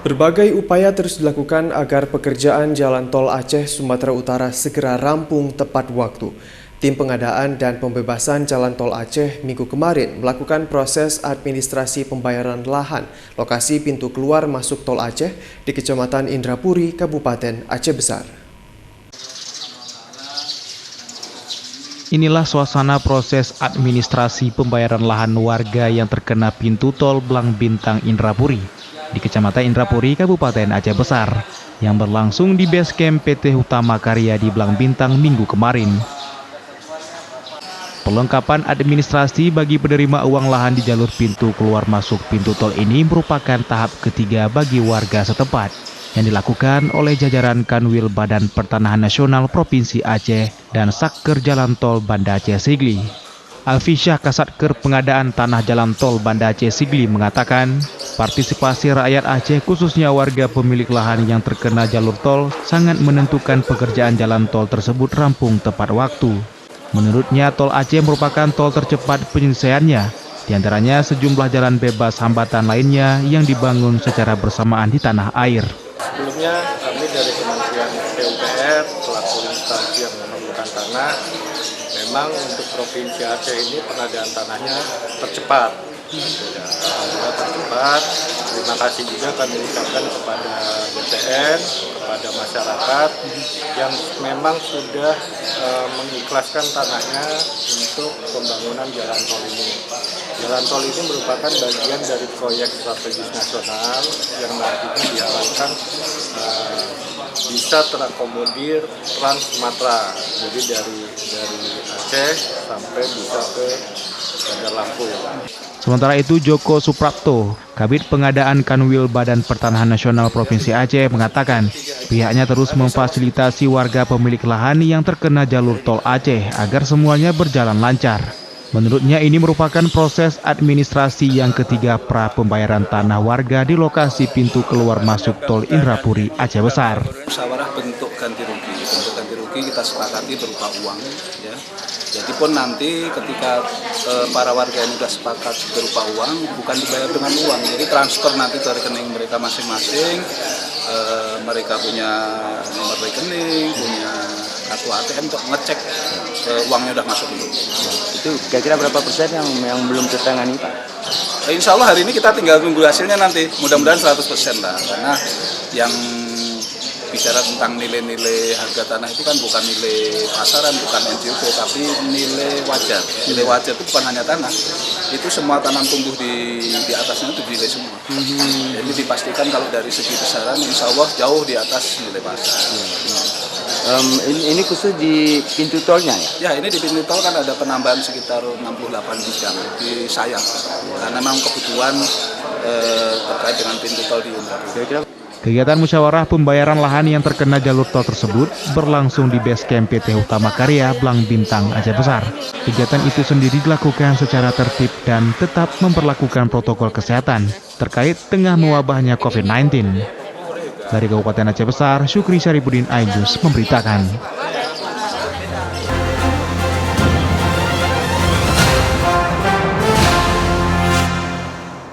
Berbagai upaya terus dilakukan agar pekerjaan Jalan Tol Aceh Sumatera Utara segera rampung tepat waktu. Tim pengadaan dan pembebasan Jalan Tol Aceh minggu kemarin melakukan proses administrasi pembayaran lahan lokasi pintu keluar masuk Tol Aceh di Kecamatan Indrapuri, Kabupaten Aceh Besar. Inilah suasana proses administrasi pembayaran lahan warga yang terkena pintu tol Blang Bintang Indrapuri di Kecamatan Indrapuri, Kabupaten Aceh Besar yang berlangsung di base camp PT Hutama Karya di Blang Bintang minggu kemarin. Pelengkapan administrasi bagi penerima uang lahan di jalur pintu keluar masuk pintu tol ini merupakan tahap ketiga bagi warga setempat yang dilakukan oleh jajaran Kanwil Badan Pertanahan Nasional Provinsi Aceh dan Satker Jalan Tol Banda Aceh Sigli. Alfisyah Kasatker Pengadaan Tanah Jalan Tol Banda Aceh Sigli mengatakan, partisipasi rakyat Aceh khususnya warga pemilik lahan yang terkena jalur tol sangat menentukan pekerjaan jalan tol tersebut rampung tepat waktu. Menurutnya, tol Aceh merupakan tol tercepat penyelesaiannya, di antaranya sejumlah jalan bebas hambatan lainnya yang dibangun secara bersamaan di tanah air. Sebelumnya kami dari Kementerian PUPR selaku instansi yang memerlukan tanah, memang untuk Provinsi Aceh ini pengadaan tanahnya tercepat. Alhamdulillah tercepat. Terima kasih juga kami ucapkan kepada BTN, kepada masyarakat yang memang sudah mengikhlaskan tanahnya untuk pembangunan jalan tol ini. Jalan tol ini merupakan bagian dari proyek strategis nasional yang nantinya diharapkan bisa terakomodir Trans Sumatera, jadi dari Aceh sampai bisa ke Bandar Lampung. Sementara itu, Joko Suprapto, Kabid Pengadaan Kanwil Badan Pertanahan Nasional Provinsi Aceh mengatakan pihaknya terus memfasilitasi warga pemilik lahan yang terkena jalur tol Aceh agar semuanya berjalan lancar. Menurutnya ini merupakan proses administrasi yang ketiga pra pembayaran tanah warga di lokasi pintu keluar masuk tol Indrapuri Aceh Besar. Musyawarah bentuk ganti rugi kita sepakati berupa uang, ya. Jadi pun nanti ketika para warga ini sudah sepakat berupa uang, bukan dibayar dengan uang, jadi transfer nanti ke rekening mereka masing-masing. Mereka punya nomor rekening, punya kartu ATM untuk ngecek uangnya udah masuk dulu. Itu kira-kira berapa persen yang belum tertangani, Pak? Insya Allah hari ini kita tinggal tunggu hasilnya nanti, mudah-mudahan 100% lah, karena yang bicara tentang nilai-nilai harga tanah itu kan bukan nilai pasaran, bukan NJOP, tapi nilai wajar. Nilai wajar itu bukan hanya tanah, itu semua tanam tumbuh di atasnya itu nilai semua. Jadi dipastikan kalau dari segi besaran insya Allah jauh di atas nilai pasar. Ini khusus di pintu tolnya ya? Ya, ini di pintu tol kan ada penambahan sekitar 68 bidang di sayang, karena memang kebutuhan terkait dengan pintu tol di Indrapuri. Kegiatan musyawarah pembayaran lahan yang terkena jalur tol tersebut berlangsung di base camp PT Hutama Karya Blang Bintang Aceh Besar. Kegiatan itu sendiri dilakukan secara tertib dan tetap memperlakukan protokol kesehatan terkait tengah mewabahnya COVID-19. Dari Kabupaten Aceh Besar, Syukri Syarifudin Aijus memberitakan.